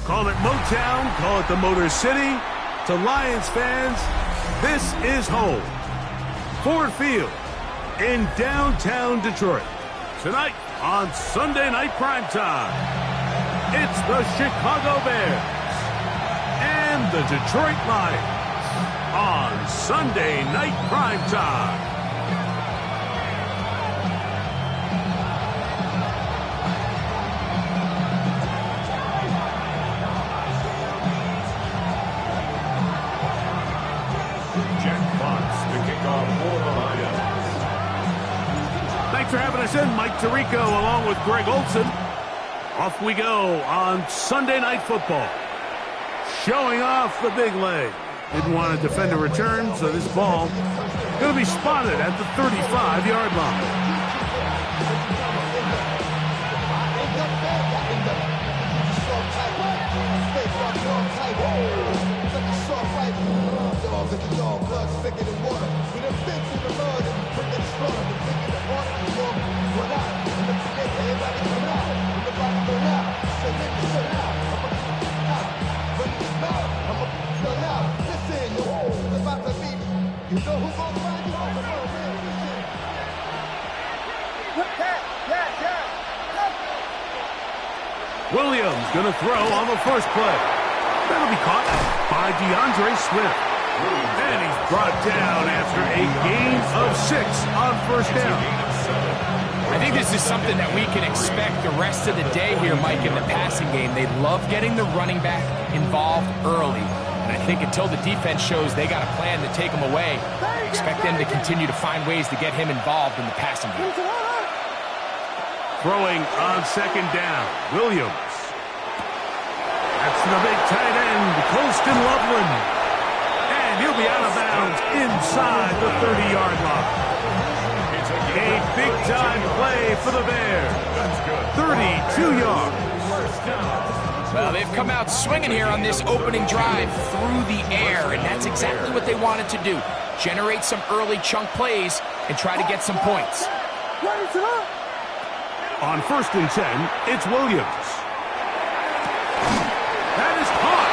Call it Motown, call it the Motor City. To Lions fans, this is home. Ford Field in downtown Detroit. Tonight on Sunday Night Primetime, it's the Chicago Bears and the Detroit Lions on Sunday Night Primetime. Thanks for having us in, Mike Tirico, along with Greg Olson. Off we go on Sunday Night Football. Showing off the big leg. Didn't want to defend a return, so this ball going to be spotted at the 35-yard line. Williams going to throw on the first play. That'll be caught by DeAndre Swift. And he's brought down after a gain of 6 on first down. I think this is something that we can expect the rest of the day here, Mike, in the passing game. They love getting the running back involved early. And I think until the defense shows they got a plan to take him away, expect them to continue to find ways to get him involved in the passing game. Throwing on second down, Williams. That's the big tight end, Colston Loveland. And he'll be out of bounds inside the 30-yard line. A big-time play for the Bears. 32 yards. Well, they've come out swinging here on this opening drive through the air, and that's exactly what they wanted to do. Generate some early chunk plays and try to get some points. On 1st and 10, it's Williams. That is caught.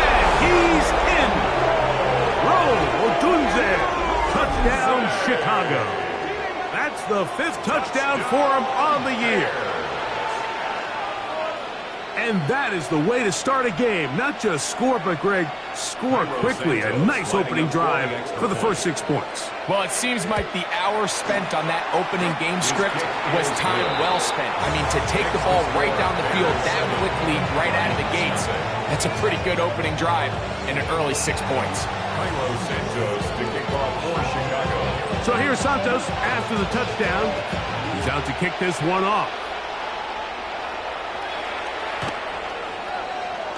And he's in. Rome Odunze. Touchdown, Chicago. That's the 5th touchdown for him on the year. And that is the way to start a game. Not just score, but, Greg, score quickly. A nice opening drive for the first 6 points. Well, it seems, Mike, the hour spent on that opening game script was time well spent. I mean, to take the ball right down the field that quickly, right out of the gates, that's a pretty good opening drive and an early 6 points. Carlos Santos to kick off for Chicago. So here's Santos after the touchdown. He's out to kick this one off.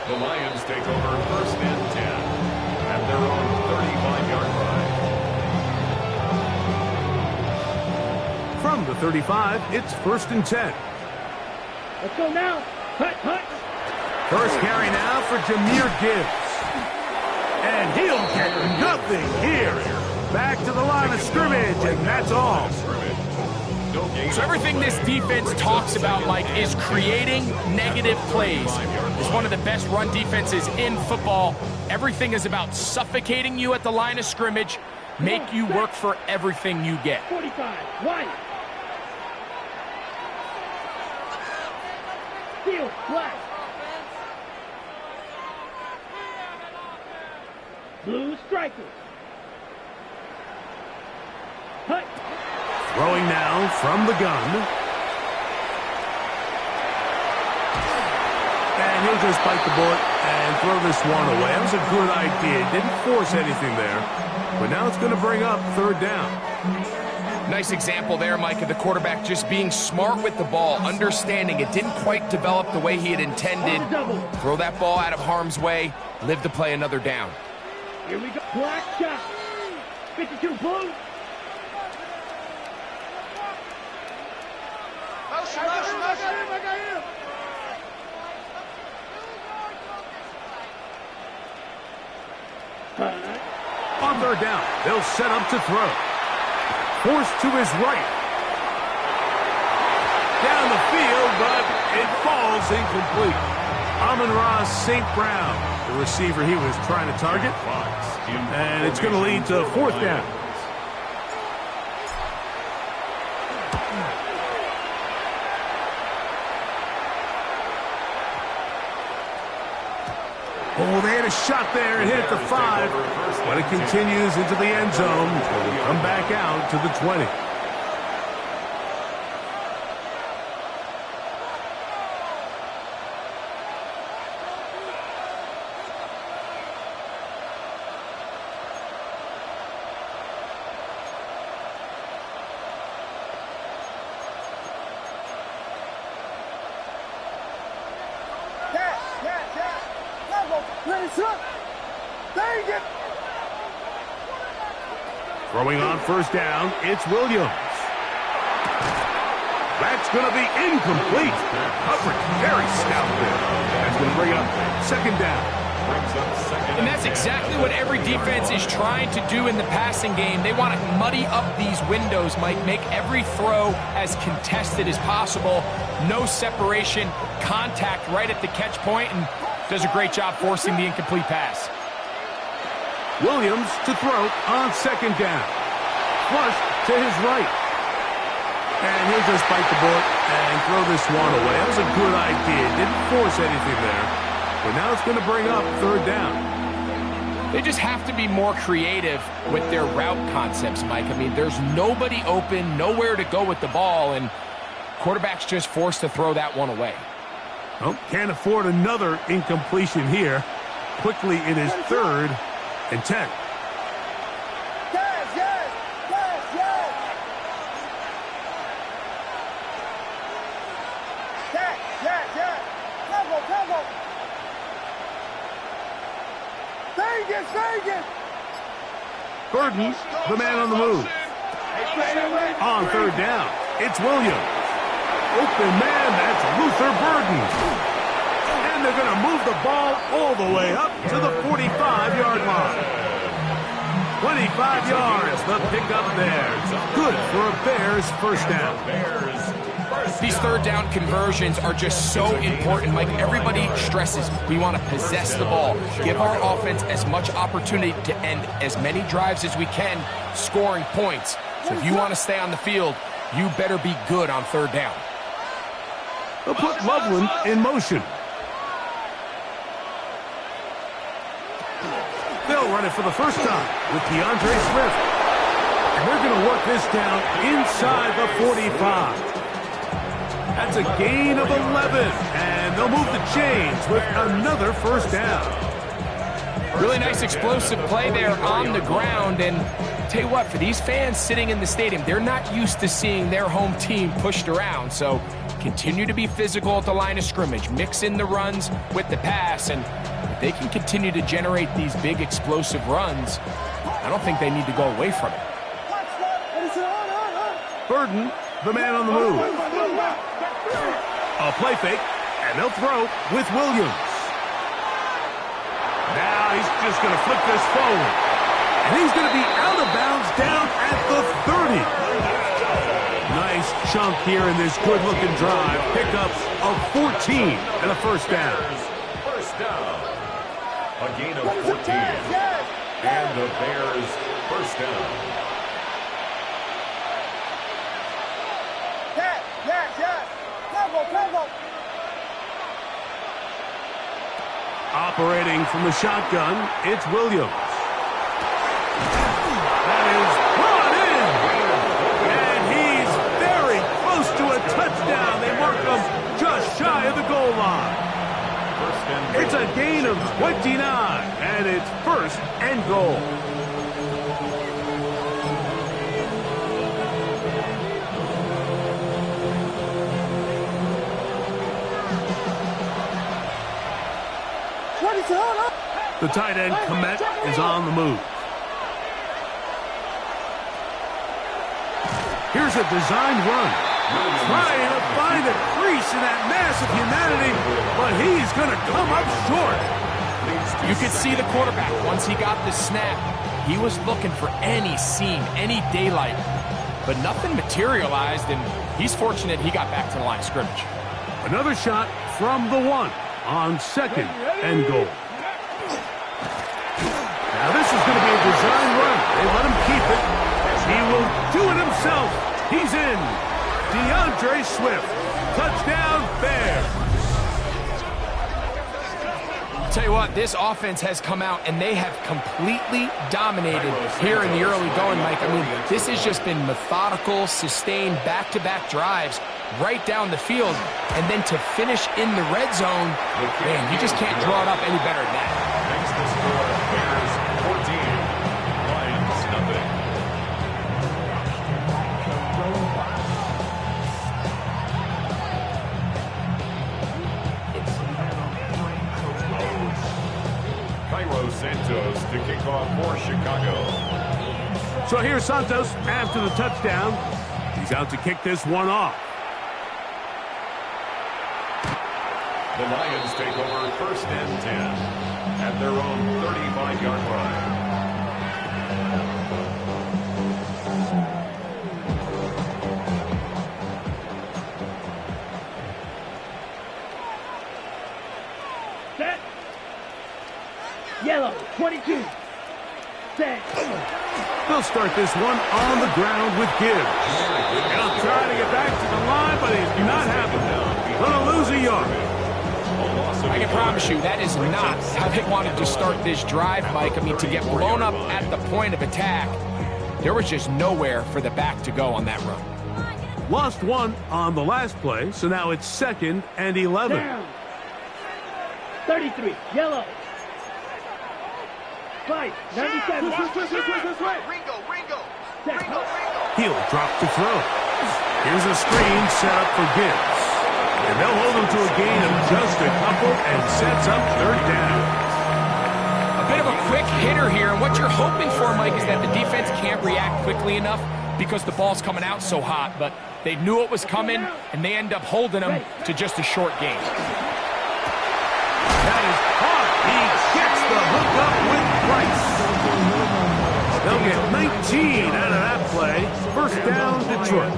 The Lions take over 1st and 10 at their own 35-yard line. From the 35, it's 1st and 10. Let's go now. Cut. First carry now for Jahmyr Gibbs. And he'll get nothing here. Back to the line of scrimmage, and that's all. So everything this defense talks about, Mike, is creating negative plays. It's one of the best run defenses in football. Everything is about suffocating you at the line of scrimmage, make you work for everything you get. 45, right. Field, black. Blue striker. Hut. Throwing now from the gun. And he'll just bite the bullet and throw this one away. That was a good idea. Didn't force anything there. But now it's going to bring up third down. Nice example there, Mike, of the quarterback just being smart with the ball, understanding it didn't quite develop the way he had intended. Throw that ball out of harm's way, live to play another down. Here we go. Black shot. 52 blue. On third down, they'll set up to throw. Forced to his right. Down the field, but it falls incomplete. Amon-Ra St. Brown, the receiver he was trying to target. And it's going to lead to fourth down. Oh, they had a shot there and hit it to 5. But it continues into the end zone. It will come back out to the 20. Throwing on first down, it's Williams. That's going to be incomplete. Coverage very stout there. That's going to bring up second down. And that's exactly what every defense is trying to do in the passing game. They want to muddy up these windows, Mike, make every throw as contested as possible. No separation, contact right at the catch point, and does a great job forcing the incomplete pass. Williams to throw on second down. Flush to his right. And he'll just bite the bullet and throw this one away. That was a good idea. Didn't force anything there. But now it's going to bring up third down. They just have to be more creative with their route concepts, Mike. I mean, there's nobody open, nowhere to go with the ball, and quarterback's just forced to throw that one away. Well, can't afford another incompletion here. Quickly it is third and 10. Burden, the man on the move. On third down, it's Williams. Open man, that's Luther Burden. And they're going to move the ball all the way up to the 45-yard line. 25 yards, the pickup there. Good for a Bears first down. These third down conversions are just so important, Mike. Everybody stresses we want to possess the ball, give our offense as much opportunity to end as many drives as we can, scoring points. So if you want to stay on the field, you better be good on third down. They'll put Loveland in motion. They'll run it for the first time with DeAndre Swift. And they're going to work this down inside the 45. That's a gain of 11, and they'll move the chains with another first down. Really nice explosive play there on the ground, and tell you what, for these fans sitting in the stadium, they're not used to seeing their home team pushed around, so continue to be physical at the line of scrimmage, mix in the runs with the pass, and if they can continue to generate these big explosive runs, I don't think they need to go away from it. Burden, the man on the move. A play fake, and they'll throw with Williams. Now he's just going to flip this forward. And he's going to be out of bounds down at the 30. Nice chunk here in this good-looking drive. Pickups of 14 and a first down. First down. A gain of 14. And the Bears first down. Operating from the shotgun, it's Williams. a gain of 29, and it's first and goal. The tight end, Komet, is on the move. Here's a designed run. Trying to find a crease in that mass of humanity, but he's going to come up short. You could see the quarterback, once he got the snap, he was looking for any seam, any daylight, but nothing materialized, and he's fortunate he got back to the line of scrimmage. Another shot from the 1 on second and goal. Now this is going to be a design run. They let him keep it. He will do it himself. He's in. DeAndre Swift. Touchdown, Bears. Tell you what, this offense has come out and they have completely dominated here in the early going, Mike. I mean, this has just been methodical, sustained, back-to-back drives right down the field. And then to finish in the red zone, man, you just can't draw it up any better than that. Next to score, Bears 14, Lions nothing. Cairo Santos to kick off for Chicago. So here's Santos after the touchdown. He's out to kick this one off. The Lions take over first and 10 at their own 35-yard line. Set. Yellow, 22. Set. They'll start this one on the ground with Gibbs. He'll try to get back to the line, but he's not having it. Gonna lose a yard. I can promise you that is not how they wanted to start this drive, Mike. I mean, to get blown up at the point of attack, there was just nowhere for the back to go on that run. Lost one on the last play, so now it's second and 11. Down. 33. Yellow. 5. 97. Ringo. Set. He'll drop to throw. Here's a screen set up for Gibbs. And they'll hold him to a gain of just a couple and sets up third down. A bit of a quick hitter here, and what you're hoping for, Mike, is that the defense can't react quickly enough because the ball's coming out so hot, but they knew it was coming, and they end up holding him to just a short gain. That is caught. He gets the hook up with Price. They'll get 19 out of that play. First down, Detroit.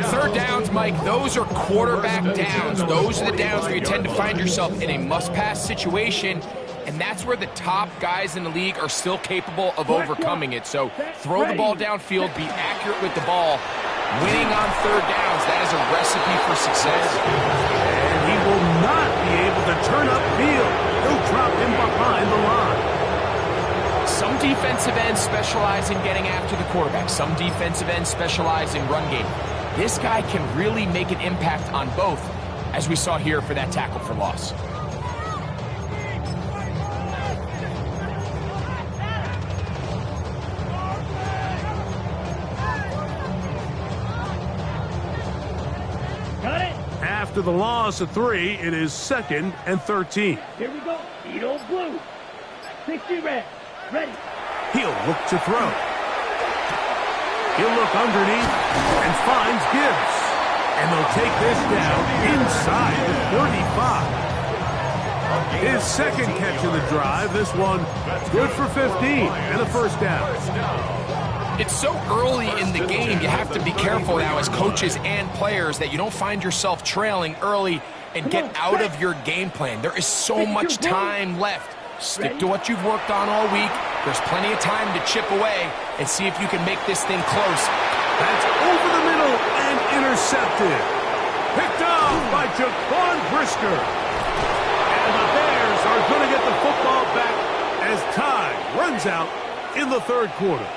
Third downs, Mike, those are quarterback downs. Those are the downs where you tend to find yourself in a must-pass situation, and that's where the top guys in the league are still capable of overcoming it. So throw the ball downfield, be accurate with the ball. Winning on third downs, that is a recipe for success. And he will not be able to turn upfield. He'll drop him behind the line. Some defensive ends specialize in getting after the quarterback. Some defensive ends specialize in run game. This guy can really make an impact on both, as we saw here for that tackle for loss. Got it. After the loss of 3, it is second and 13. Here we go. Edo blue. 60 red. Ready. He'll look to throw. He'll look underneath and finds Gibbs. And they'll take this down inside the 35. His second catch of the drive. This one good for 15 and a first down. It's so early in the game, you have to be careful now as coaches and players that you don't find yourself trailing early and get out of your game plan. There is so much time left. Stick to what you've worked on all week. There's plenty of time to chip away and see if you can make this thing close. That's over the middle and intercepted. Picked off by Jaquan Brisker. And the Bears are going to get the football back as time runs out in the third quarter.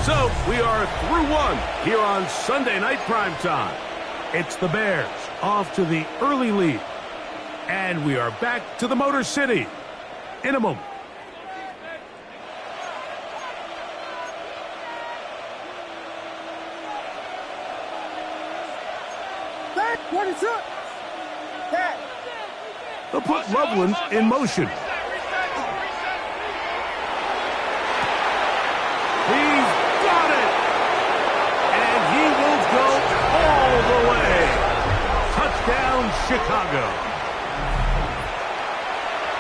So we are through one here on Sunday Night Primetime. It's the Bears off to the early lead. And we are back to the Motor City in a moment. They'll put Loveland in motion. He's got it! And he will go all the way. Touchdown, Chicago.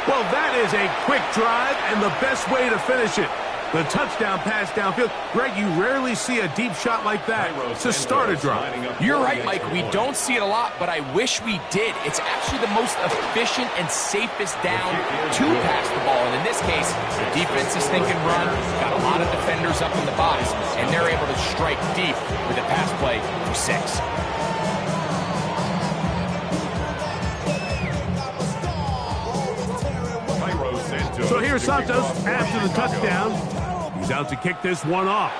Well, that is a quick drive and the best way to finish it. The touchdown pass downfield. Greg, you rarely see a deep shot like that to start a drive. You're right, Mike. We don't see it a lot, but I wish we did. It's actually the most efficient and safest down to pass the ball. And in this case, the defense is thinking run, got a lot of defenders up in the box, and they're able to strike deep with a pass play for 6. So here's Santos after the touchdown. He's out to kick this one off.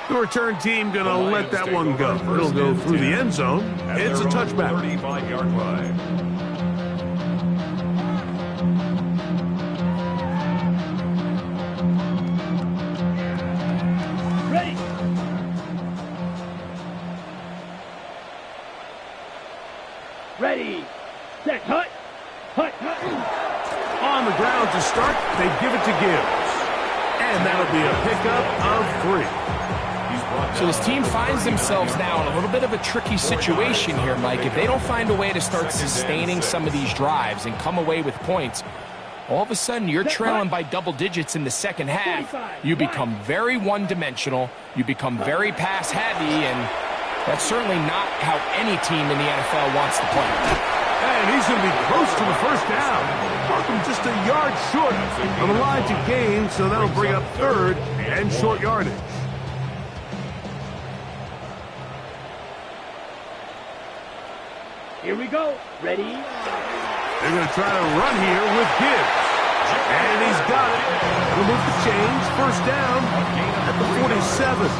The return team going to let that one go. It'll go through the end zone. It's a touchback. 35-yard line. Ready. Ready. Set. Hut. Hut. Hut. On the ground to start, they give it to Gibbs. And that'll be a pickup of 3. So this team finds themselves now in a little bit of a tricky situation here, Mike. If they don't find a way to start sustaining some of these drives and come away with points, all of a sudden you're trailing by double digits in the second half. You become very one-dimensional. You become very pass-heavy, and that's certainly not how any team in the NFL wants to play. And he's going to be close to the first down. Markham just a yard short of the line to gain, so that'll bring up 3rd and short yardage. Here we go. Ready. They're going to try to run here with Gibbs. And he's got it. Remove the chains. First down at the 47.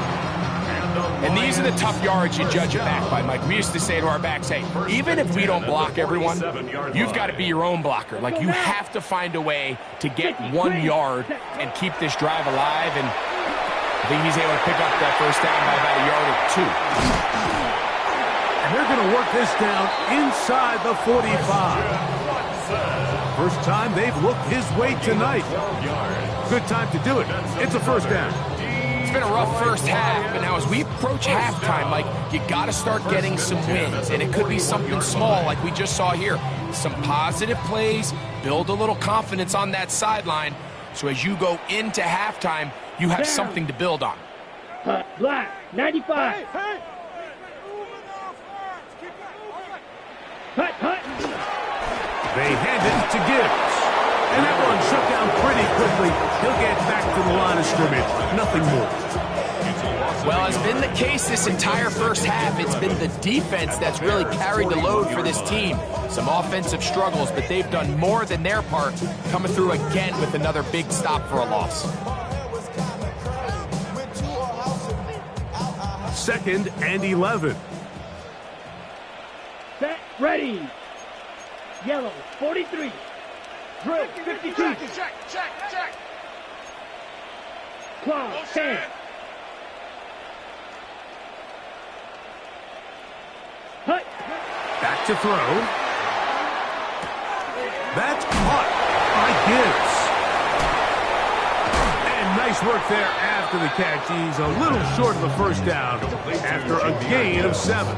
And these are the tough yards you judge it back by, Mike. We used to say to our backs, hey, even if we don't block everyone, you've got to be your own blocker. Like, you have to find a way to get 1 yard and keep this drive alive. And I think he's able to pick up that first down by about a yard or 2. And they're going to work this down inside the 45. First time they've looked his way tonight. Good time to do it. It's a first down. It's been a rough first half, but now as we approach halftime, Mike, you got to start getting some wins. And it could be something small like we just saw here. Some positive plays, build a little confidence on that sideline. So as you go into halftime, you have something to build on. Black, 95. Hut, hut. They hand it to Gibbs. And that one shut down pretty quickly. He'll get back to the line of scrimmage. Nothing more. Well, as been the case this entire first half, it's been the defense that's really carried the load for this team. Some offensive struggles, but they've done more than their part, coming through again with another big stop for a loss. 2nd and 11. Set, ready. Yellow, 43. Drill, 52. Check. Claw, 10. Hut. Back to throw. That's caught by Gibbs. And nice work there after the catch. He's a little short of the first down after a gain of 7.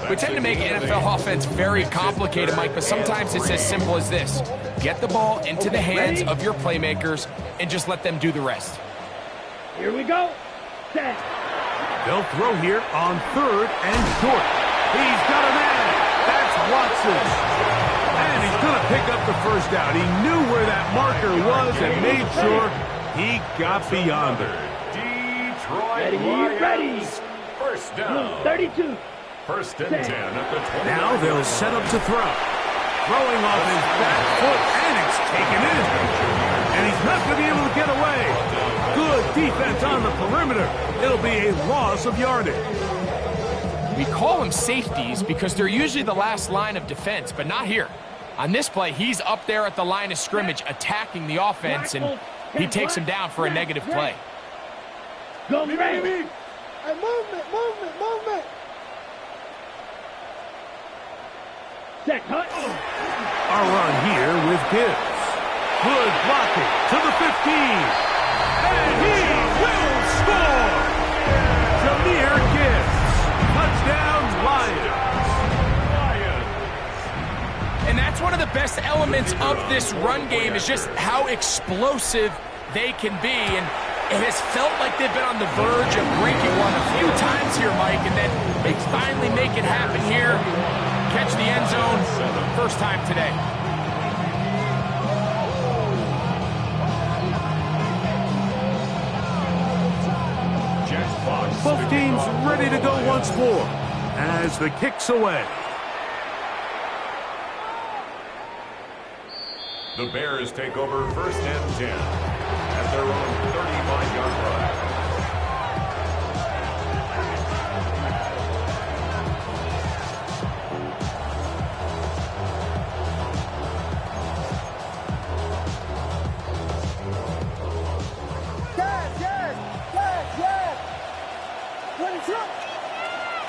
We tend to make NFL offense very complicated, Mike, but sometimes it's as simple as this. Get the ball into the hands of your playmakers and just let them do the rest. Here we go. Set. They'll throw here on 3rd and short. He's got a man. That's Watson. And he's going to pick up the first down. He knew where that marker was and made sure he got beyond it. Detroit Ready. First down. 32. 1st and 10 at the 20. Now they'll set up to throw. Throwing off his back foot, and it's taken in. And he's not going to be able to get away. Good defense on the perimeter. It'll be a loss of yardage. We call them safeties because they're usually the last line of defense, but not here. On this play, he's up there at the line of scrimmage attacking the offense, and he takes him down for a negative play. Go, baby! Hey, movement! Set, cut. A run here with Gibbs. Good blocking to the 15. And he will score! Jahmyr Gibbs. Touchdown, Lions. And that's one of the best elements of this run game is just how explosive they can be. And it has felt like they've been on the verge of breaking one a few times here, Mike, and then they finally make it happen here. Catch the end zone, first time today. Both teams ready to go once more as the kick's away. The Bears take over first and 10 at their own 35-yard line.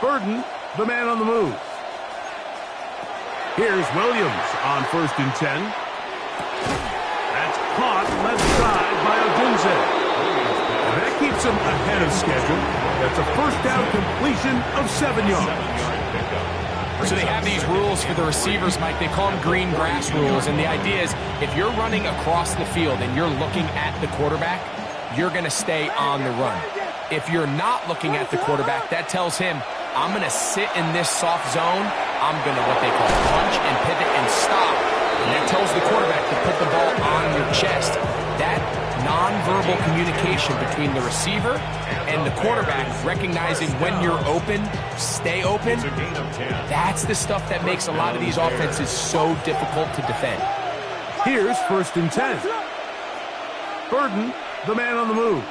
Burden, the man on the move. Here's Williams on first and 10. That's caught left side by Odunze. And that keeps him ahead of schedule. That's a first down completion of 7 yards. So they have these rules for the receivers, Mike. They call them green grass rules. And the idea is if you're running across the field and you're looking at the quarterback, you're going to stay on the run. If you're not looking at the quarterback, that tells him, I'm going to sit in this soft zone. I'm going to, what they call, punch and pivot and stop. And that tells the quarterback to put the ball on your chest. That nonverbal communication between the receiver and the quarterback, recognizing when you're open, stay open, that's the stuff that makes a lot of these offenses so difficult to defend. Here's first and 10. Burden, the man on the move.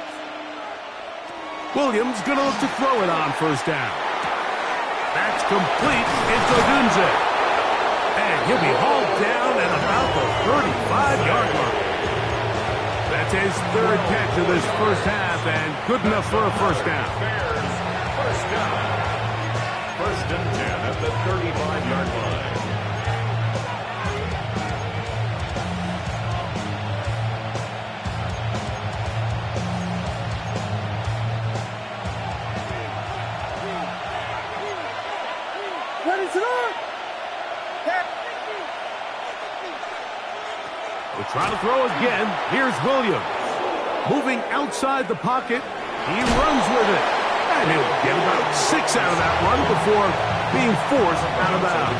Williams going to look to throw it on first down. That's complete into Odunze. And he'll be hauled down at about the 35-yard line. That's his third catch of this first half, and good enough for a first down. Bears, first down. First and 10 at the 35-yard line. We'll try to throw again. Here's Williams. Moving outside the pocket. He runs with it. And he'll get about 6 out of that run before being forced out of bounds.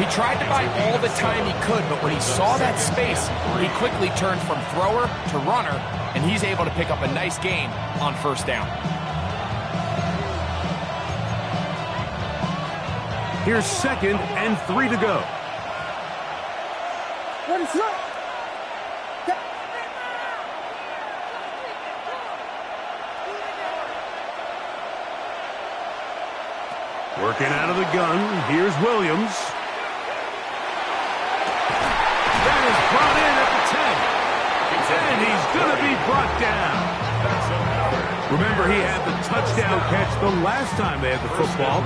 He tried to buy all the time he could, but when he saw that space, he quickly turned from thrower to runner, and he's able to pick up a nice gain on first down. Here's 2nd and 3 to go. Working out of the gun, here's Williams. That is brought in at the 10. And he's going to be brought down. Remember, he had the touchdown catch the last time they had the football.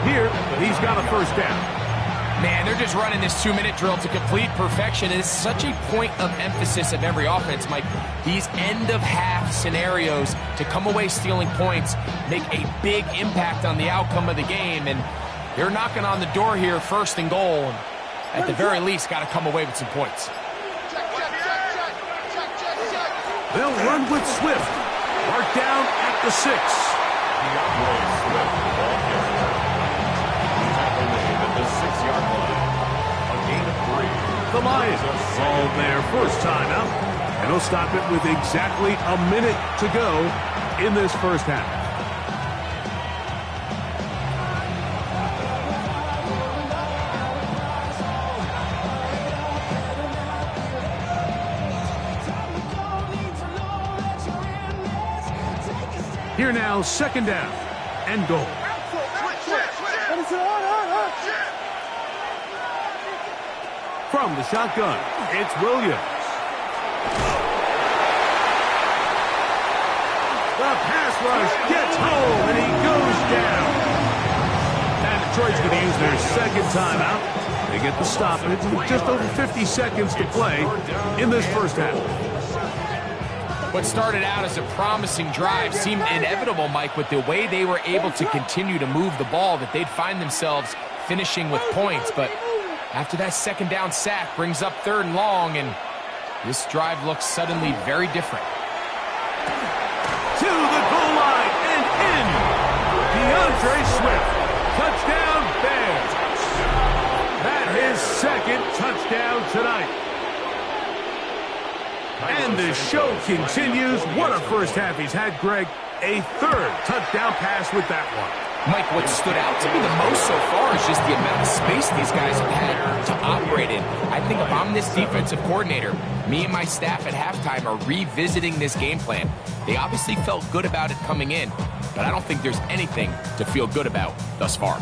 Here, he's got a first down. Man, they're just running this 2-minute drill to complete perfection. It's such a point of emphasis of every offense, Mike. These end-of-half scenarios to come away stealing points make a big impact on the outcome of the game. And they're knocking on the door here, first and goal. At the very least, got to come away with some points. They'll run with Swift. Marked down at the 6. The Lions called their first time out, and they'll stop it with exactly a minute to go in this first half. Here now, second down and goal. From the shotgun, it's Williams. The pass rush gets home, and he goes down. And Detroit's going to use their second timeout. They get the stoppage with just over 50 seconds to play in this first half. What started out as a promising drive seemed inevitable, Mike, with the way they were able to continue to move the ball, that they'd find themselves finishing with points. But after that second down sack brings up 3rd and long, and this drive looks suddenly very different. To the goal line and in. DeAndre Swift. Touchdown, Bears. That his second touchdown tonight. And the show continues. What a first half he's had, Greg. A 3rd touchdown pass with that one. Mike, what stood out to me the most so far is just the amount of space these guys have had to operate in. I think if I'm this defensive coordinator, me and my staff at halftime are revisiting this game plan. They obviously felt good about it coming in, but I don't think there's anything to feel good about thus far.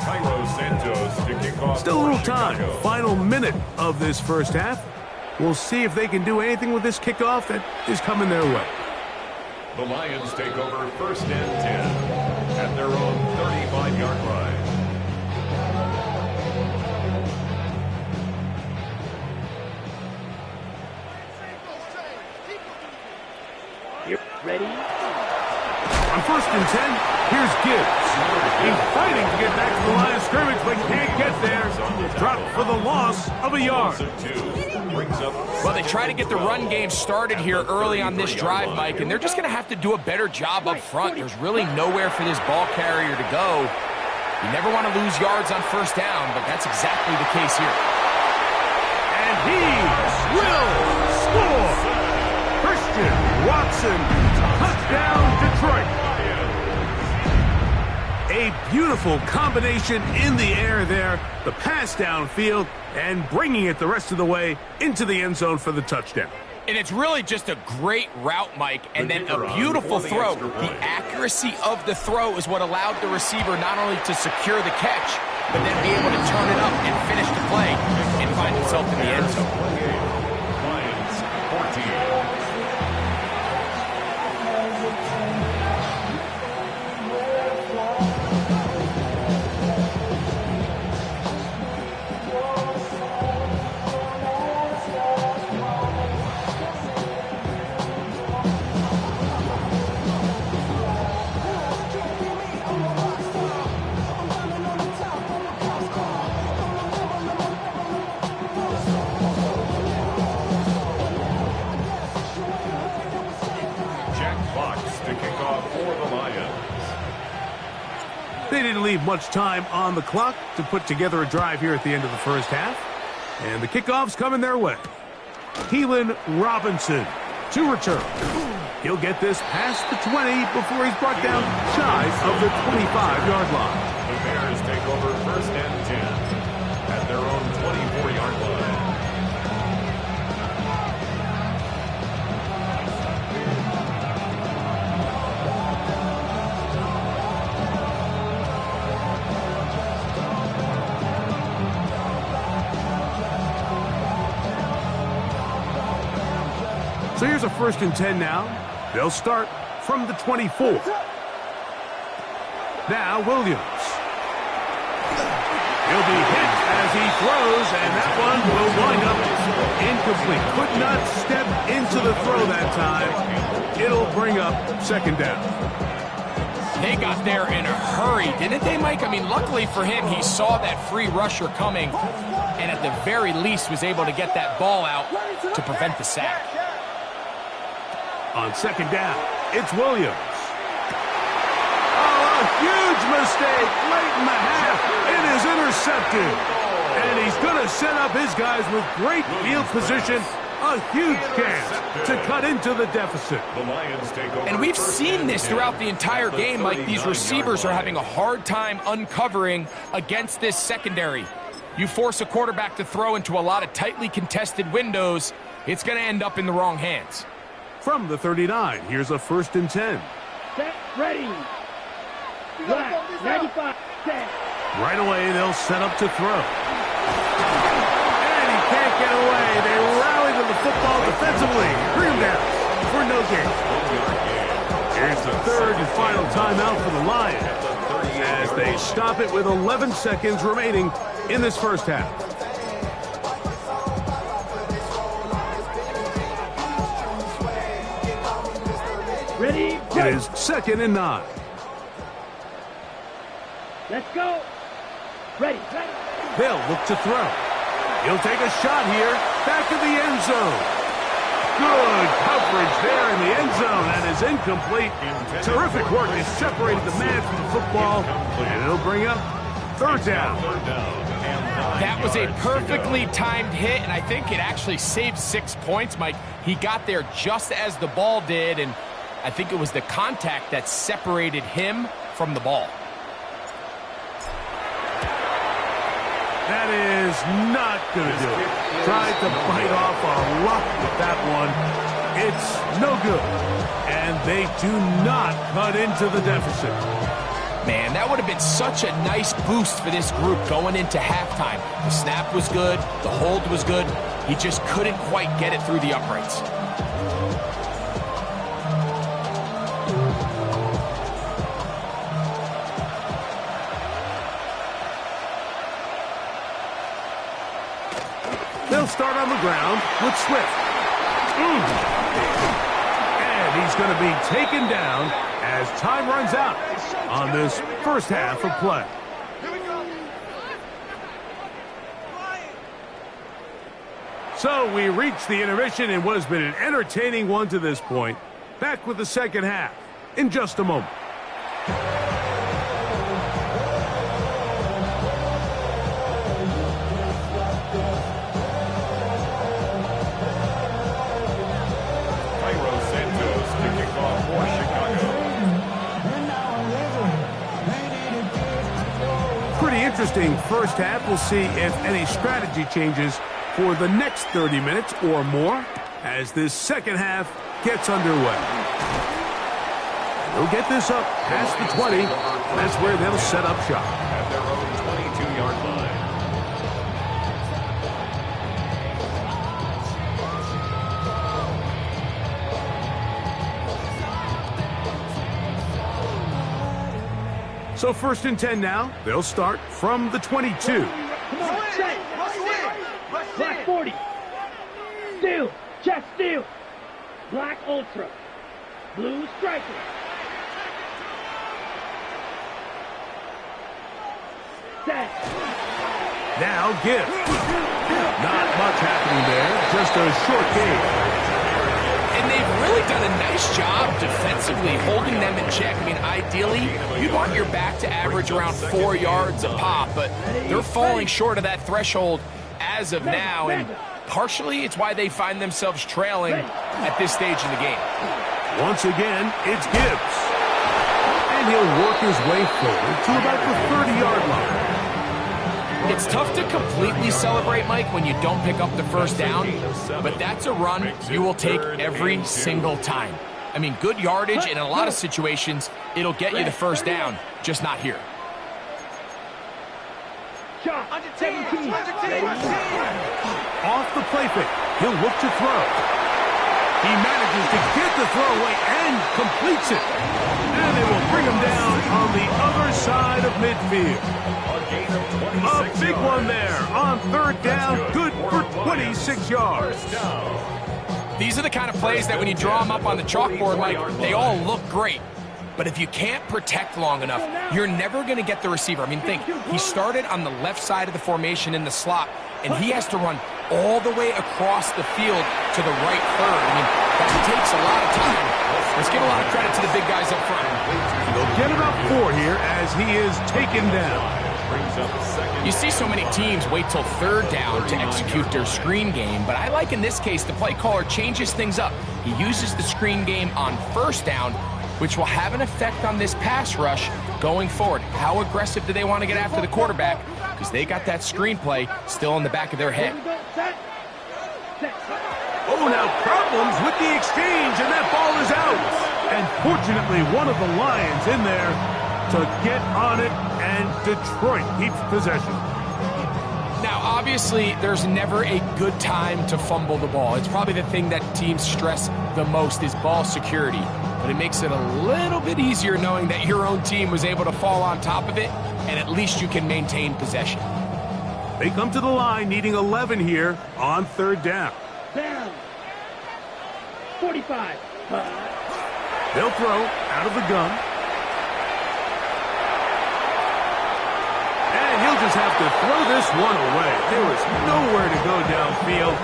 Cairo Santos to kick off. Still a little time. Chicago. Final minute of this first half. We'll see if they can do anything with this kickoff that is coming their way. The Lions take over 1st and 10 at their own 35-yard line. You ready? On 1st and 10, here's Gibbs. He's fighting to get back to the line of scrimmage, but can't get there. Dropped for the loss of a yard. Well, they try to get the run game started here early on this drive, Mike, and they're just going to have to do a better job up front. There's really nowhere for this ball carrier to go. You never want to lose yards on 1st down, but that's exactly the case here. And he will score. Christian Watson, touchdown Detroit. A beautiful combination in the air there. The pass downfield and bringing it the rest of the way into the end zone for the touchdown. And it's really just a great route, Mike, and then a beautiful throw. The accuracy of the throw is what allowed the receiver not only to secure the catch, but then be able to turn it up and finish the play and find himself in the end zone. Lions 14. They didn't leave much time on the clock to put together a drive here at the end of the first half. And the kickoff's coming their way. Keelan Robinson to return. He'll get this past the 20 before he's brought down shy of the 25-yard line. The Bears take over 1st and 10 at their own 24-yard line. So here's a 1st and 10 now. They'll start from the 24. Now Williams. He'll be hit as he throws, and that one will wind up incomplete. Could not step into the throw that time. It'll bring up 2nd down. They got there in a hurry, didn't they, Mike? I mean, luckily for him, he saw that free rusher coming, and at the very least was able to get that ball out to prevent the sack. On 2nd down, it's Williams. Oh, a huge mistake late in the half. It is intercepted. And he's going to set up his guys with great field position. A huge chance to cut into the deficit. The Lions take over. And we've seen this throughout the entire game, Mike. These receivers are having a hard time uncovering against this secondary. You force a quarterback to throw into a lot of tightly contested windows, it's going to end up in the wrong hands. From the 39, here's a 1st and 10. Set, ready. Black, 95, set. Right away, they'll set up to throw. And he can't get away. They rally to the football defensively. Bring him down for no gain. Here's the third and final timeout for the Lions as they stop it with 11 seconds remaining in this first half. Ready? It is 2nd and 9. Let's go. Ready. They'll look to throw. He'll take a shot here. Back to the end zone. Good coverage there in the end zone. That is incomplete. Terrific work. They separated the man from the football. And it'll bring up 3rd down. That was a perfectly timed hit, and I think it actually saved 6 points, Mike. He got there just as the ball did, and I think it was the contact that separated him from the ball. That is not going to do it. Tried to bite off a lot with that one. It's no good. And they do not cut into the deficit. Man, that would have been such a nice boost for this group going into halftime. The snap was good. The hold was good. He just couldn't quite get it through the uprights. They'll start on the ground with Swift. And he's going to be taken down as time runs out on this first half of play. So we reach the intermission in what has been an entertaining one to this point. Back with the second half in just a moment. Interesting first half. We'll see if any strategy changes for the next 30 minutes or more as this second half gets underway. They'll get this up past the 20. That's where they'll set up shop. At their own 22-yard line. So 1st and 10 now. They'll start from the 22. Come on, set. Black 40. Steal. Check steal. Black ultra. Blue striker. Set. Now Gibbs. Not much happening there. Just a short game. And they've really done a nice job defensively holding them in check. I mean, ideally, you'd want your back to average around 4 yards a pop, but they're falling short of that threshold as of now, and partially it's why they find themselves trailing at this stage in the game. Once again, it's Gibbs. And he'll work his way forward to about the 30-yard line. It's tough to completely celebrate, Mike, when you don't pick up the first down, but that's a run you will take every single time. I mean, good yardage, and in a lot of situations, it'll get you the first down, just not here. Shot. 17. Off the play fake, he'll look to throw. He manages to get the throw away and completes it. And they will bring him down on the other side of midfield. A big one there on 3rd down, good for 26 yards. These are the kind of plays that when you draw them up on the chalkboard, Mike, they all look great. But if you can't protect long enough, you're never going to get the receiver. I mean, think, he started on the left side of the formation in the slot, and he has to run all the way across the field to the right third. I mean, that takes a lot of time. Let's give a lot of credit to the big guys up front. They'll get about 4 here as he is taken down. You see so many teams wait till 3rd down to execute their screen game, but I like in this case the play caller changes things up. He uses the screen game on 1st down, which will have an effect on this pass rush going forward. How aggressive do they want to get after the quarterback? Because they got that screenplay still in the back of their head. Oh, now problems with the exchange, and that ball is out. And fortunately, one of the Lions in there to get on it, and Detroit keeps possession. Now, obviously, there's never a good time to fumble the ball. It's probably the thing that teams stress the most is ball security. But it makes it a little bit easier knowing that your own team was able to fall on top of it, and at least you can maintain possession. They come to the line needing 11 here on third down. Down. 45. They'll throw out of the gun. And he'll just have to throw this one away. There was nowhere to go downfield.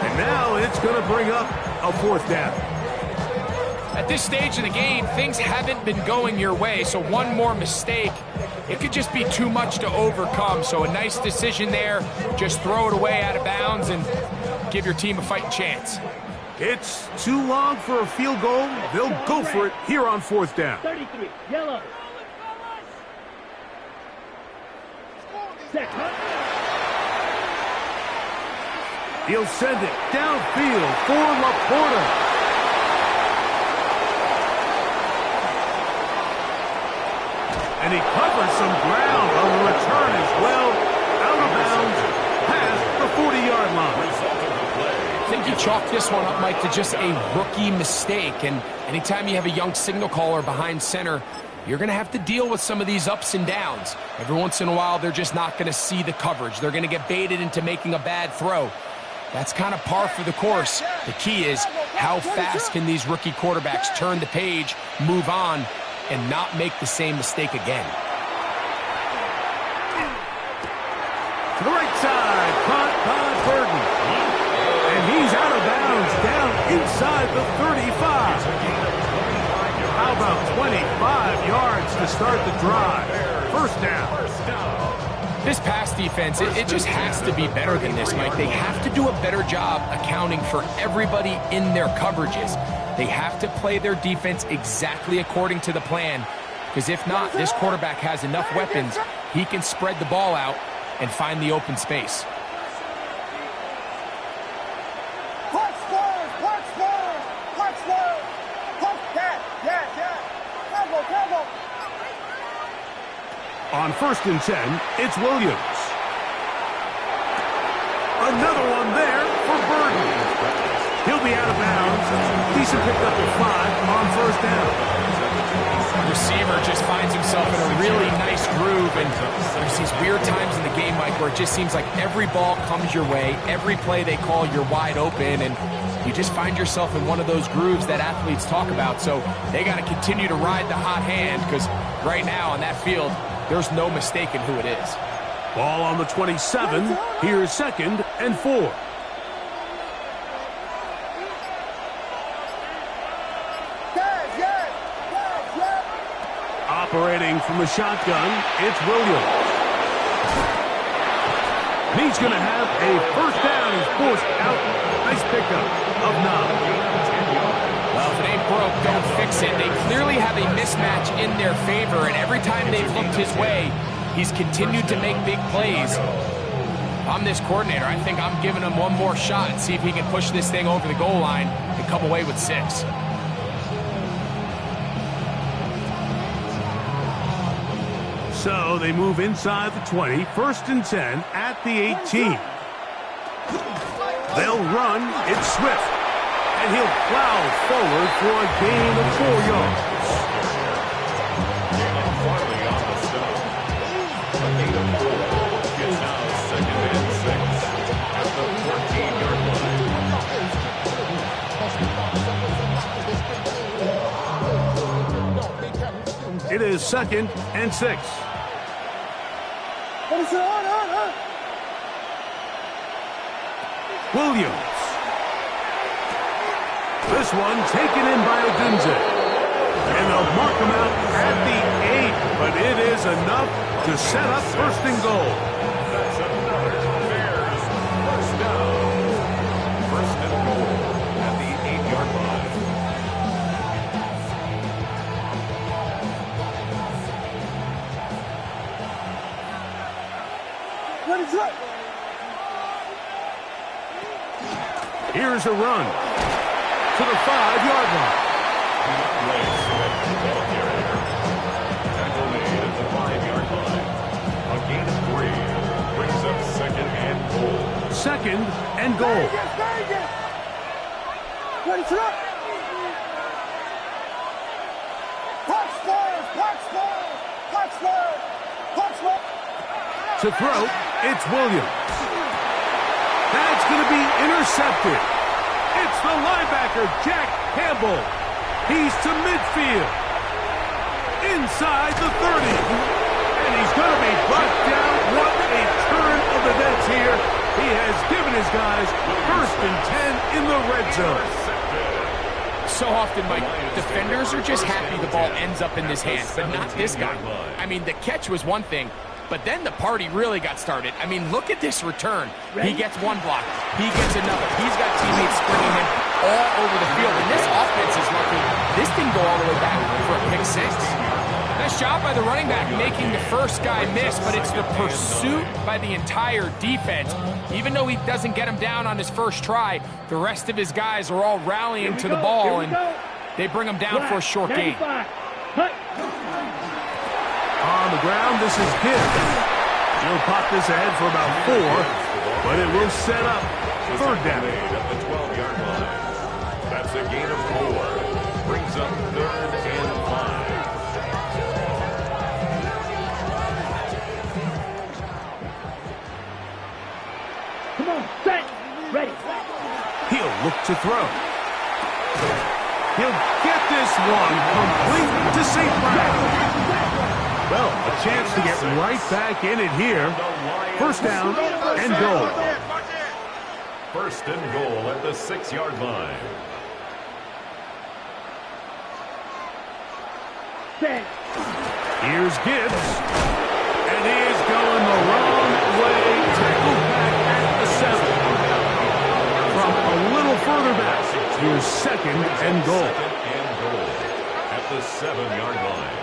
And now it's going to bring up a fourth down. At this stage of the game, things haven't been going your way, so one more mistake, it could just be too much to overcome. So a nice decision there. Just throw it away out of bounds and give your team a fighting chance. It's too long for a field goal. They'll go for it here on fourth down. 33. Yellow. Set. He'll send it downfield for Laporta. And he covers some ground on the return as well. Out of bounds, past the 40-yard line. I think you chalk this one up, Mike, to just a rookie mistake. And anytime you have a young signal caller behind center, you're going to have to deal with some of these ups and downs. Every once in a while, they're just not going to see the coverage. They're going to get baited into making a bad throw. That's kind of par for the course. The key is how fast can these rookie quarterbacks turn the page, move on, and not make the same mistake again. To the right side, caught by Burton. And he's out of bounds, down inside the 35. How about 25 yards to start the drive? First down. This pass defense, it just has to be better than this, Mike. They have to do a better job accounting for everybody in their coverages. They have to play their defense exactly according to the plan, because if not, this quarterback has enough weapons, he can spread the ball out and find the open space. On first and 10, it's Williams. Another one there for Burton. He'll be out of bounds. Decent pickup at 5 on first down. The receiver just finds himself in a really nice groove, and there's these weird times in the game, Mike, where it just seems like every ball comes your way, every play they call, you're wide open, and you just find yourself in one of those grooves that athletes talk about. So they got to continue to ride the hot hand, because right now on that field, there's no mistaking who it is. Ball on the 27. Here's second and 4. Operating from the shotgun, it's Williams. And he's going to have a first down. He's forced out. Nice pickup of 9. Well, if it ain't broke, don't fix it. They clearly have a mismatch in their favor, and every time they've looked his way, he's continued to make big plays. If I'm this coordinator, I think I'm giving him one more shot and see if he can push this thing over the goal line and come away with 6. So they move inside the 20, first and 10 at the 18. They'll run, it's Swift, and he'll plow forward for a gain of 4 yards. Farley on the stop. A gain of 4. It's now second and 6 at the 14-yard line. It is second and 6. Williams. This one taken in by Odunze. And they'll mark him out at the 8, but it is enough to set up first and goal. That's another Bears first down. First and goal at the 8-yard line. What is up? Here's a run to the 5-yard line. Tackle made at the 5-yard line. A gain of 3 brings up second and second and goal. To throw, it's Williams. That's going to be intercepted. It's the linebacker, Jack Campbell. He's to midfield. Inside the 30. And he's going to be brought down. What a turn of events here. He has given his guys 1st and 10 in the red zone. So often, Mike, defenders are just happy the ball ends up in his hands, but not this guy. I mean, the catch was one thing, but then the party really got started. I mean, look at this return. He gets one block. He gets another. He's got teammates springing him all over the field, and this offense is lucky. This didn't go all the way back for a pick six. Nice job by the running back making the first guy miss, but it's the pursuit by the entire defense. Even though he doesn't get him down on his first try, the rest of his guys are all rallying to the ball, and they bring him down for a short gain. On the ground, this is Gibbs. He'll pop this ahead for about 4, but it will set up 3rd down. At the 12-yard line. That's a gain of 4. Brings up 3rd and 5. Come on, set, ready. He'll look to throw. He'll get this one complete to St. Brown. Well, a chance to get right back in it here. 1st down and goal. 1st and goal at the 6-yard line. Set. Here's Gibbs. And he is going the wrong way. Tackled back at the 7. From a little further back, here's 2nd and goal. 2nd and goal at the 7-yard line.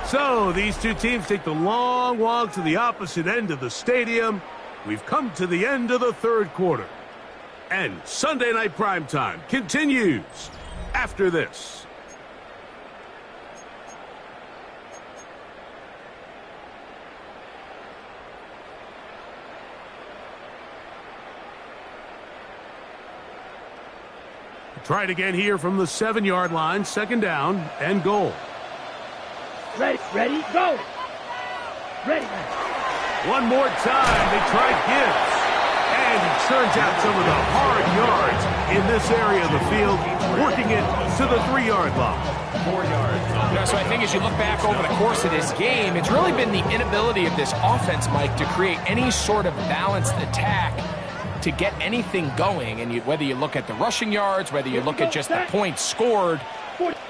So these two teams take the long walk to the opposite end of the stadium. We've come to the end of the 3rd quarter. And Sunday Night Primetime continues after this. Try it again here from the 7-yard line. 2nd down and goal. Ready, go. Ready. One more time, they tried Gibbs. And he turns out some of the hard yards in this area of the field, working it to the 3-yard line. 4 yards. So I think as you look back over the course of this game, it's really been the inability of this offense, Mike, to create any sort of balanced attack to get anything going. And whether you look at the rushing yards, whether you look at just the points scored,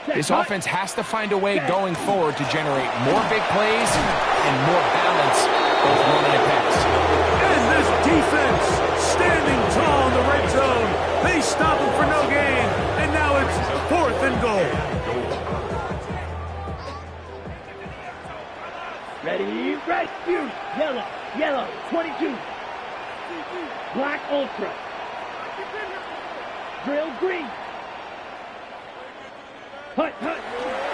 this offense has to find a way going forward to generate more big plays and more balance, both running and pass. And this defense standing tall in the red zone. They stop him for no gain. And now it's 4th and goal. Ready, yellow, 22. Black ultra. Drill green. Hut.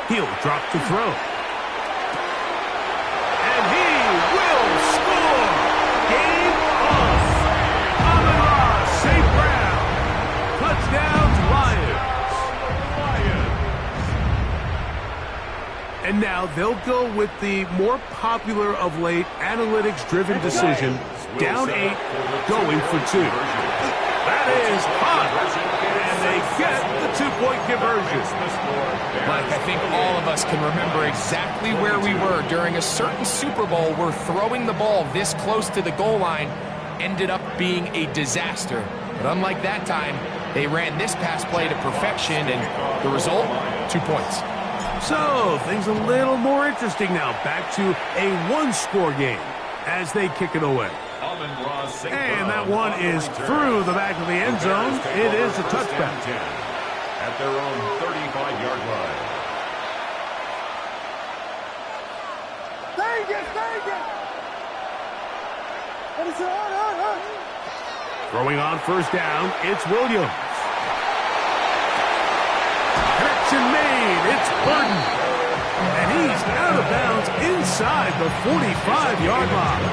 He'll drop to throw. And he will score. Game on. Amon-Ra St. Brown. Touchdown Lions. And now they'll go with the more popular of late analytics-driven decision. Down 8, going for 2. That is hot. And they get the 2-point conversion. Mike, I think all of us can remember exactly where we were during a certain Super Bowl where throwing the ball this close to the goal line ended up being a disaster. But unlike that time, they ran this pass play to perfection, and the result, 2 points. So, things a little more interesting now. Back to a 1-score game as they kick it away. And that one is through the back of the end zone. It is a touchback. At their own 35-yard line. Throwing on 1st down, it's Williams. Connection made, it's Burton. And he's inside the 45-yard line.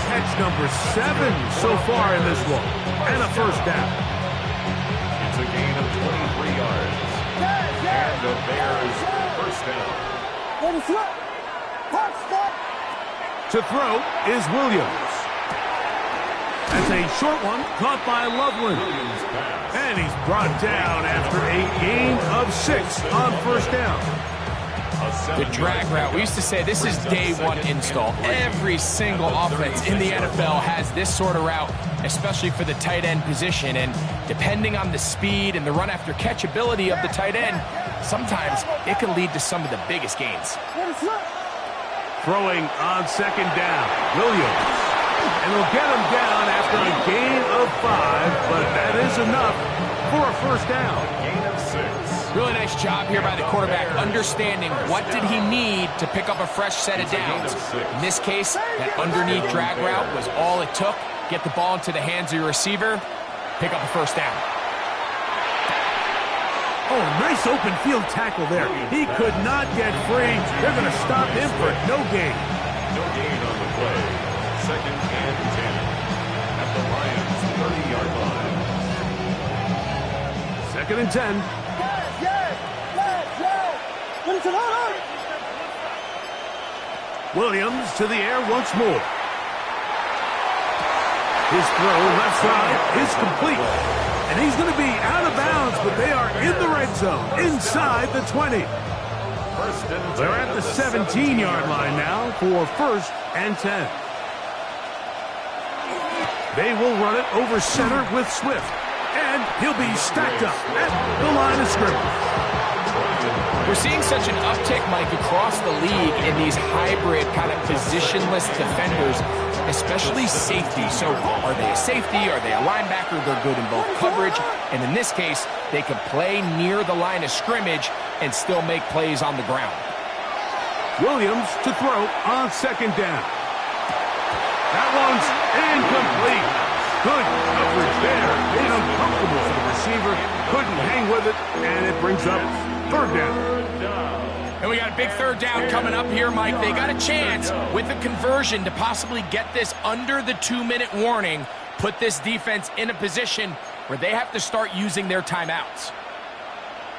Catch number 7 so far in this one, and a first down. It's a gain of 23 yards. And the Bears first down. To throw is Williams. That's a short one, caught by Loveland. And he's brought down after a gain of 6 on first down. The drag route, we used to say this is day one install. Every single offense in the NFL has this sort of route, especially for the tight end position. And depending on the speed and the run after catch ability of the tight end, sometimes it can lead to some of the biggest gains. Throwing on second down, Williams. And he'll get him down after a gain of 5, but that is enough for a first down. Gain of 6. Really nice job here by the quarterback, understanding what did he need to pick up a fresh set of downs. In this case, that underneath drag route was all it took. Get the ball into the hands of your receiver, pick up a first down. Oh, nice open field tackle there. He could not get free. They're going to stop him for no gain. No gain on the play. Second and 10 at the Lions' 30-yard line. Second and 10. Williams to the air once more. His throw left side is complete. And he's going to be out of bounds, but they are in the red zone, inside the 20. They're at the 17-yard line now for first and 10. They will run it over center with Swift. And he'll be stacked up at the line of scrimmage. We're seeing such an uptick, Mike, across the league in these hybrid kind of positionless defenders, especially safety. So are they a safety? Are they a linebacker? They're good in both coverage. And in this case, they can play near the line of scrimmage and still make plays on the ground. Williams to throw on second down. That one's incomplete. Good coverage there. Made uncomfortable for the receiver. Couldn't hang with it, and it brings up third down. And we got a big third down coming up here, Mike. They got a chance with a conversion to possibly get this under the 2-minute warning, put this defense in a position where they have to start using their timeouts.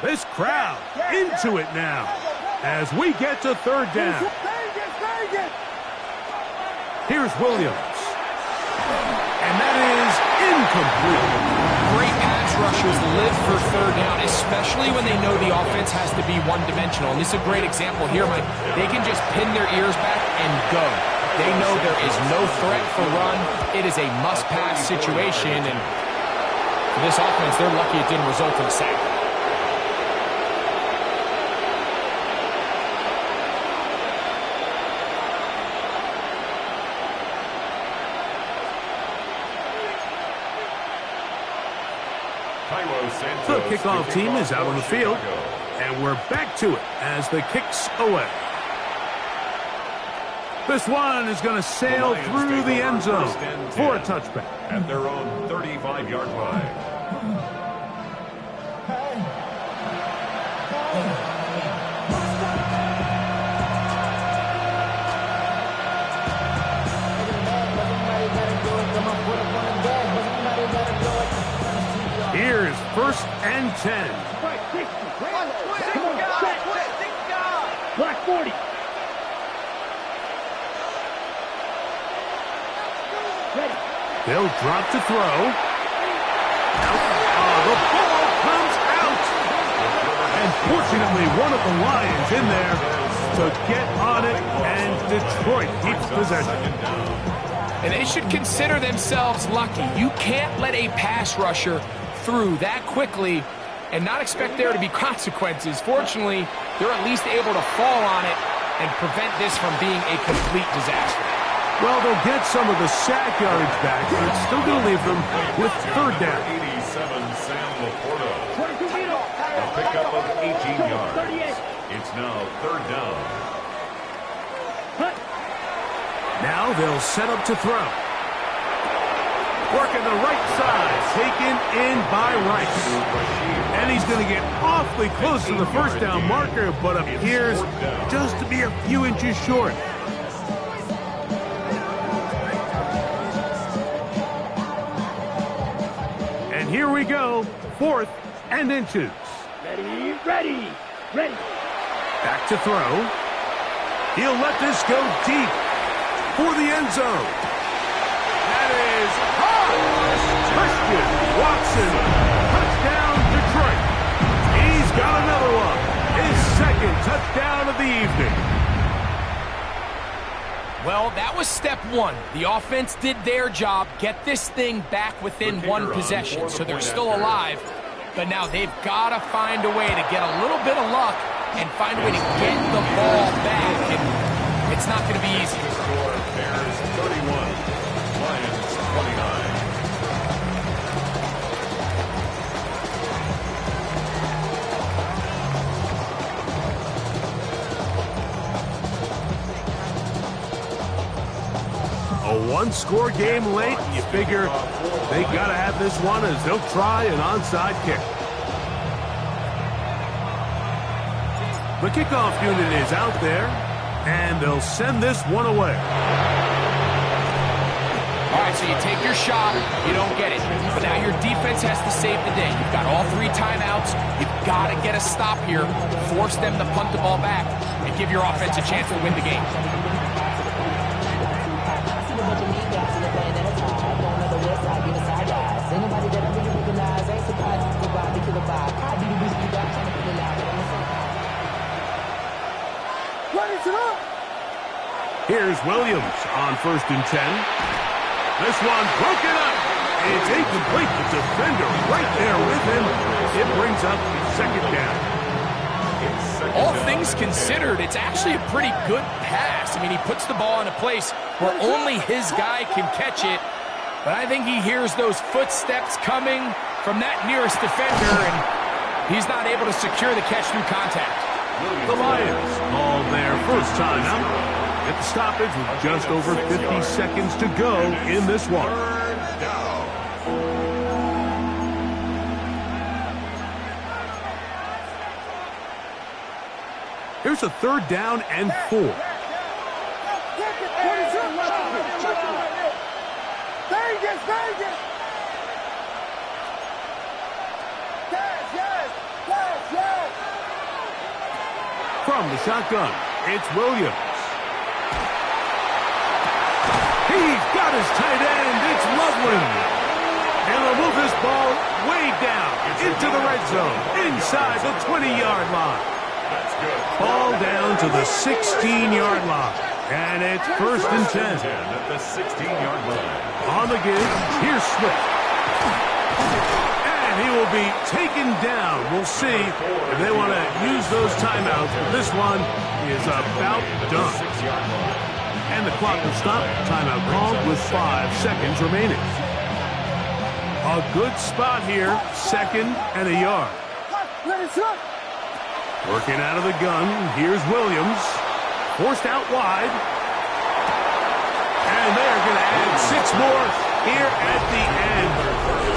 This crowd into it now as we get to third down. Here's Williams. And that is incomplete. Great pass rushers live for third down, especially when they know the offense has to be one-dimensional. And this is a great example here, Mike. They can just pin their ears back and go. They know there is no threat for run. It is a must-pass situation. And for this offense, they're lucky it didn't result in a sack. The kickoff team is out on the field, and we're back to it as the kick's away. This one is going to sail through the end zone for a touchback. At their own 35-yard line. Here's first and 10. Black 40. Ready. They'll drop to throw. The ball comes out. And fortunately, one of the Lions in there to get on it, and Detroit keeps possession. And they should consider themselves lucky. You can't let a pass rusher through that quickly and not expect there to be consequences. Fortunately, they're at least able to fall on it and prevent this from being a complete disaster. Well, they'll get some of the sack yardage back, but it's still going to leave them with third down. 87, Sam Laporta. A pickup of 18 yards. It's now third down. Now they'll set up to throw. Working the right side, taken in by Rice. And he's going to get awfully close to the first down marker, but appears just to be a few inches short. And here we go, 4th and inches. Ready. Back to throw. He'll let this go deep for the end zone. That is Christian Watson. Touchdown, Detroit. He's got another one. His second touchdown of the evening. Well, that was step one. The offense did their job, get this thing back within one possession, so they're still alive. But now they've got to find a way to get a little bit of luck and find a way to get the ball back. And it's not going to be easy. Bears 31, Lions 29. A one-score game late. You figure they got to have this one as they'll try an onside kick. The kickoff unit is out there, and they'll send this one away. All right, so you take your shot, you don't get it. But now your defense has to save the day. You've got all 3 timeouts. You've got to get a stop here, force them to punt the ball back, and give your offense a chance to win the game. Here's Williams on 1st and 10. This one broken up. It's incomplete. The defender right there with him. It brings up 2nd down. All things considered, it's actually a pretty good pass. I mean, he puts the ball in a place where only his guy can catch it. But I think he hears those footsteps coming from that nearest defender, and he's not able to secure the catch through contact. The Lions call their first time out. Get the stoppage with just over 50 seconds to go in this one. Here's a 3rd down and 4. From the shotgun, it's Williams. He's got his tight end. It's Loveland. And they'll move this ball way down into the red zone, inside the 20-yard line. Ball down to the 16-yard line. And it's 1st and 10. At the 16-yard line. On the give, here's Swift. And he will be taken down. We'll see if they want to use those timeouts. But this one is about done. And the clock will stop. Timeout called with 5 seconds remaining. A good spot here. 2nd and a yard. Working out of the gun. Here's Williams. Forced out wide. And they're going to add 6 more here at the end.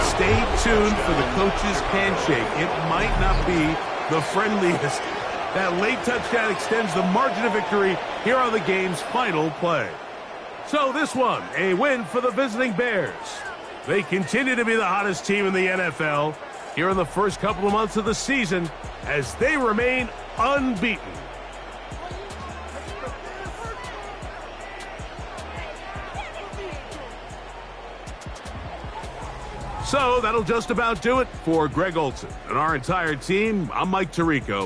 Stay tuned for the coach's handshake. It might not be the friendliest. That late touchdown extends the margin of victory here on the game's final play. So this one, a win for the visiting Bears. They continue to be the hottest team in the NFL here in the first couple of months of the season as they remain unbeaten. So that'll just about do it for Greg Olsen and our entire team. I'm Mike Tirico.